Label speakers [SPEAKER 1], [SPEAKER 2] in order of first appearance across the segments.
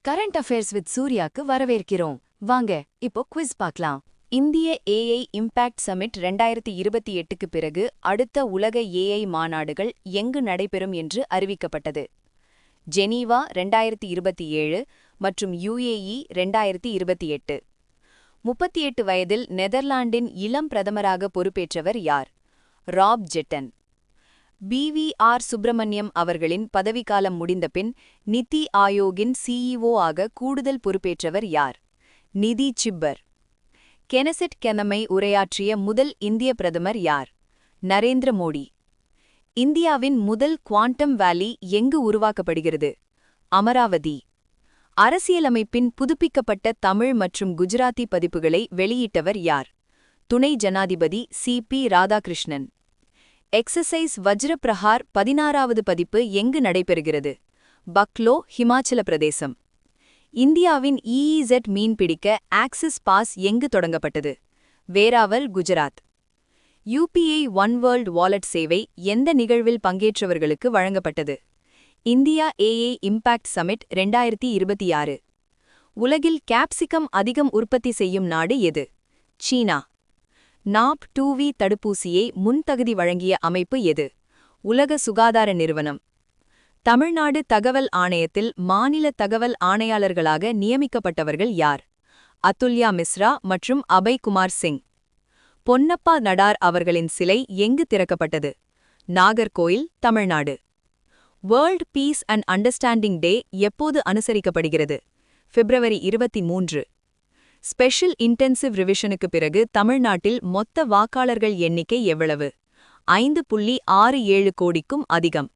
[SPEAKER 1] Current affairs with சூர்யாக்கு வரவேற்கிறோம். வாங்க இப்போ குவிஸ் பார்க்கலாம். இந்திய ஏஐ இம்பாக்ட் சமிட் 2028க்கு பிறகு அடுத்த உலக ஏஐ மாநாடுகள் எங்கு நடைபெறும் என்று அறிவிக்கப்பட்டது. ஜெனீவா 2027 மற்றும் UAE 2028. 38 வயதில் நெதர்லாந்தின் இளம் பிரதமராக பொறுப்பேற்றவர் யார்? ராப் ஜெட்டன். BVR சுப்பிரமணியம் அவர்களின் பதவிக்காலம் முடிந்தபின் நிதி ஆயோக்கின் CEO ஆக கூடுதல் பொறுப்பேற்றவர் யார்? நிதி சிப்பர். கெனசெட் கெனமை உரையாற்றிய முதல் இந்திய பிரதமர் யார்? நரேந்திர மோடி. இந்தியாவின் முதல் குவாண்டம் வேலி எங்கு உருவாக்கப்படுகிறது? அமராவதி. அரசியலமைப்பின் புதுப்பிக்கப்பட்ட தமிழ் மற்றும் குஜராத்தி பதிப்புகளை வெளியிட்டவர் யார்? துணை ஜனாதிபதி CP ராதாகிருஷ்ணன். எக்ஸசைஸ் வஜ்ரப்பிரஹார் 16வது பதிப்பு எங்கு நடைபெறுகிறது? பக்லோ, ஹிமாச்சல பிரதேசம். இந்தியாவின் EEZ மீன்பிடிக்க ஆக்சிஸ் பாஸ் எங்கு தொடங்கப்பட்டது? Veraval, Gujarat. UPI one world wallet சேவை எந்த நிகழ்வில் பங்கேற்றவர்களுக்கு வழங்கப்பட்டது? India AI impact summit 2026. உலகில் கேப்சிகம் அதிகம் உற்பத்தி செய்யும் நாடு எது? சீனா. நாப் 2V தடுப்பூசியை முன்தகுதி வழங்கிய அமைப்பு எது? உலக சுகாதார நிறுவனம். தமிழ்நாடு தகவல் ஆணையத்தில் மாநில தகவல் ஆணையாளர்களாக நியமிக்கப்பட்டவர்கள் யார்? அதுல்யா மிஸ்ரா மற்றும் அபய் குமார் சிங். பொன்னப்பா நடார் அவர்களின் சிலை எங்கு திறக்கப்பட்டது? Nagercoil, Tamil Nadu. World peace and understanding day எப்போது அனுசரிக்கப்படுகிறது? பிப்ரவரி 23. ஸ்பெஷல் இன்டென்சிவ் ரிவிஷனுக்கு பிறகு தமிழ்நாட்டில் மொத்த வாக்காளர்கள் எண்ணிக்கை எவ்வளவு? 5.67 கோடிக்கும் அதிகம்.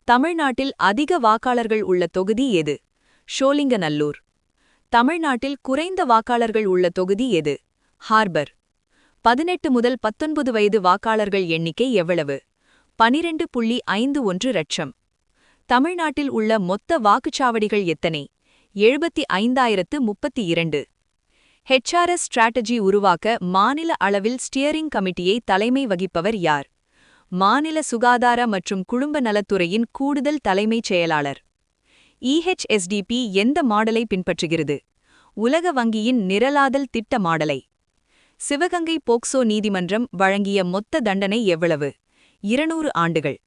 [SPEAKER 1] தமிழ்நாட்டில் அதிக வாக்காளர்கள் உள்ள தொகுதி எது? ஷோலிங்கநல்லூர். தமிழ்நாட்டில் குறைந்த வாக்காளர்கள் உள்ள தொகுதி எது? ஹார்பர். 18 முதல் 19 வயது வாக்காளர்கள் எண்ணிக்கை எவ்வளவு? 12.51 லட்சம். தமிழ்நாட்டில் உள்ள மொத்த வாக்குச்சாவடிகள் எத்தனை? 75,032. HRS ஸ்ட்ராட்டஜி உருவாக்க மாநில அளவில் ஸ்டியரிங் கமிட்டியை தலைமை வகிப்பவர் யார்? மாநில சுகாதார மற்றும் குடும்ப நலத்துறையின் கூடுதல் தலைமைச் செயலாளர். EHSDP எந்த மாடலை பின்பற்றுகிறது? உலக வங்கியின் நிரலாதல் திட்ட மாடலை. சிவகங்கை போக்சோ நீதிமன்றம் வழங்கிய மொத்த தண்டனை எவ்வளவு? 200 ஆண்டுகள்.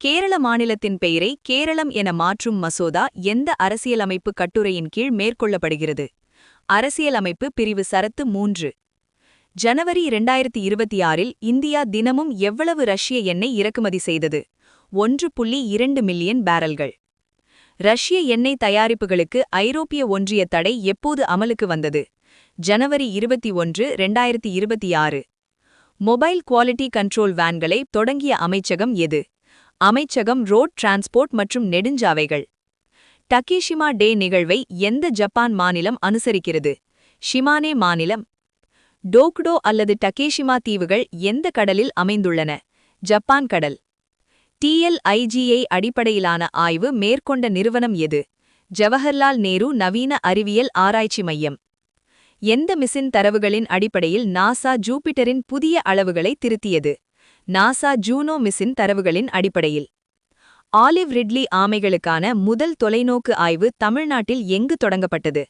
[SPEAKER 1] கேரள மாநிலத்தின் பெயரை கேரளம் என மாற்றும் மசோதா எந்த அரசியலமைப்பு கட்டுரையின் கீழ் மேற்கொள்ளப்படுகிறது? அரசியலமைப்பு பிரிவு சரத்து 3. ஜனவரி 2026இல் இந்தியா தினமும் எவ்வளவு ரஷ்ய எண்ணெய் இறக்குமதி செய்தது? 1.2 மில்லியன் பேரல்கள். ரஷ்ய எண்ணெய் தயாரிப்புகளுக்கு ஐரோப்பிய ஒன்றிய தடை எப்போது அமலுக்கு வந்தது? ஜனவரி 21, 2026. மொபைல் குவாலிட்டி கண்ட்ரோல் வேன்களை தொடங்கிய அமைச்சகம் எது? அமைச்சகம் ரோட் டிரான்ஸ்போர்ட் மற்றும் நெடுஞ்சாவைகள். டக்கீஷிமா டே நிகழ்வை எந்த ஜப்பான் மாநிலம் அனுசரிக்கிறது? ஷிமானே மாநிலம். டோக்டோ அல்லது டக்கேஷிமா தீவுகள் எந்த கடலில் அமைந்துள்ளன? ஜப்பான் கடல். TLIGI அடிப்படையிலான ஆய்வு மேற்கொண்ட நிறுவனம் எது? ஜவஹர்லால் நேரு நவீன அறிவியல் ஆராய்ச்சி மையம். எந்த மிஷின் தரவுகளின் அடிப்படையில் நாசா ஜூபிட்டரின் புதிய அளவுகளை திருத்தியது? நாசா ஜூனோ மிஷின் தரவுகளின் அடிப்படையில். ஆலிவ் ரிட்லி ஆமைகளுக்கான முதல் தொலைநோக்கு ஆய்வு தமிழ்நாட்டில் எங்கு தொடங்கப்பட்டது?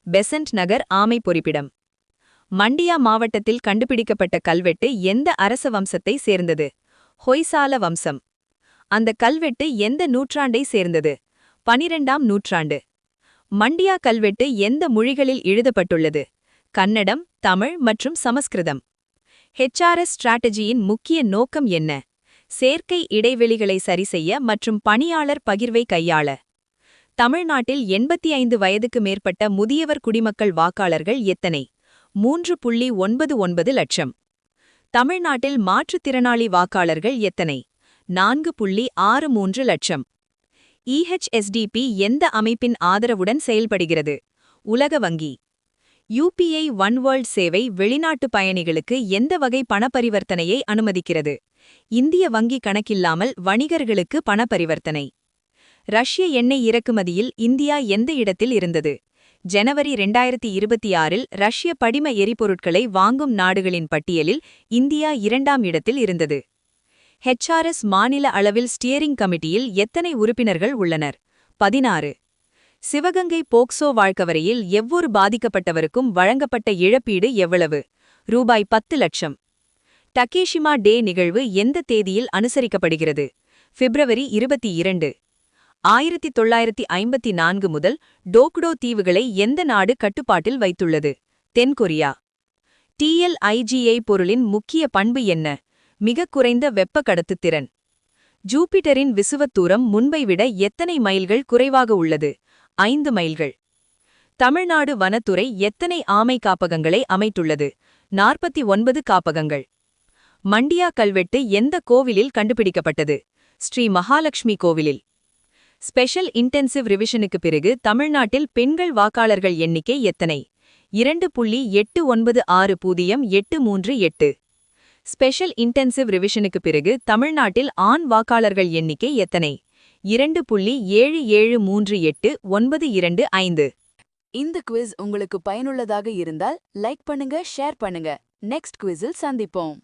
[SPEAKER 1] பெசன்ட் நகர் ஆமை பொறிப்பிடம். மண்டியா மாவட்டத்தில் கண்டுபிடிக்கப்பட்ட கல்வெட்டு எந்த அரச வம்சத்தை சேர்ந்தது? ஹொய்சால வம்சம். அந்த கல்வெட்டு எந்த நூற்றாண்டை சேர்ந்தது? 12ஆம் நூற்றாண்டு. மண்டியா கல்வெட்டு எந்த மொழிகளில் எழுதப்பட்டுள்ளது? கன்னடம், தமிழ் மற்றும் சமஸ்கிருதம். HRS ஸ்ட்ராட்டஜியின் முக்கிய நோக்கம் என்ன? சேர்க்கை இடைவெளிகளை சரிசெய்ய மற்றும் பணியாளர் பகிர்வை கையாள. தமிழ்நாட்டில் 85 வயதுக்கு மேற்பட்ட முதியவர் குடிமக்கள் வாக்காளர்கள் எத்தனை? 3.99 லட்சம். தமிழ்நாட்டில் மாற்றுத்திறனாளி வாக்காளர்கள் எத்தனை? 4.63 லட்சம். EHSDP எந்த அமைப்பின் ஆதரவுடன் செயல்படுகிறது? உலக வங்கி. UPI ஒன் வேர்ல்ட் சேவை வெளிநாட்டு பயணிகளுக்கு எந்த வகை பணப்பரிவர்த்தனையை அனுமதிக்கிறது? இந்திய வங்கி கணக்கில்லாமல் வணிகர்களுக்கு பணப்பரிவர்த்தனை. ரஷ்ய எண்ணெய் இறக்குமதியில் இந்தியா எந்த இடத்தில் இருந்தது? ஜனவரி 2026இல் ரஷ்ய படிம எரிபொருட்களை வாங்கும் நாடுகளின் பட்டியலில் இந்தியா 2ஆம் இடத்தில் இருந்தது. HRS மாநில அளவில் ஸ்டியரிங் கமிட்டியில் எத்தனை உறுப்பினர்கள் உள்ளனர்? 16. சிவகங்கை போக்சோ வழக்கு எவ்வொரு பாதிக்கப்பட்டவருக்கும் வழங்கப்பட்ட இழப்பீடு எவ்வளவு? ரூபாய் 10 லட்சம். டக்கேஷிமா டே நிகழ்வு எந்த தேதியில் அனுசரிக்கப்படுகிறது? பிப்ரவரி 22. 1954 முதல் டோக்டோ தீவுகளை எந்த நாடு கட்டுப்பாட்டில் வைத்துள்ளது? தென்கொரியா. TLIGA பொருளின் முக்கிய பண்பு என்ன? மிகக் குறைந்த வெப்ப கடத்துத்திறன். ஜூபிட்டரின் விசுவத் தூரம் முன்பை விட எத்தனை மைல்கள் குறைவாக உள்ளது? 5 மைல்கள். தமிழ்நாடு வனத்துறை எத்தனை ஆமை காப்பகங்களை அமைத்துள்ளது? 49 காப்பகங்கள். மண்டியா கல்வெட்டு எந்த கோவிலில் கண்டுபிடிக்கப்பட்டது? ஸ்ரீ மகாலட்சுமி கோவிலில். ஸ்பெஷல் இன்டென்சிவ் ரிவிஷனுக்கு பிறகு தமிழ்நாட்டில் பெண்கள் வாக்காளர்கள் எண்ணிக்கை எத்தனை? 2.89603838. ஸ்பெஷல் இன்டென்சிவ் ரிவிஷனுக்கு பிறகு தமிழ்நாட்டில் ஆண் வாக்காளர்கள் எண்ணிக்கை எத்தனை? 2.7738925.
[SPEAKER 2] இந்த குவிஸ் உங்களுக்கு பயனுள்ளதாக இருந்தால் லைக் பண்ணுங்க, ஷேர் பண்ணுங்க. நெக்ஸ்ட் குவிஸில் சந்திப்போம்.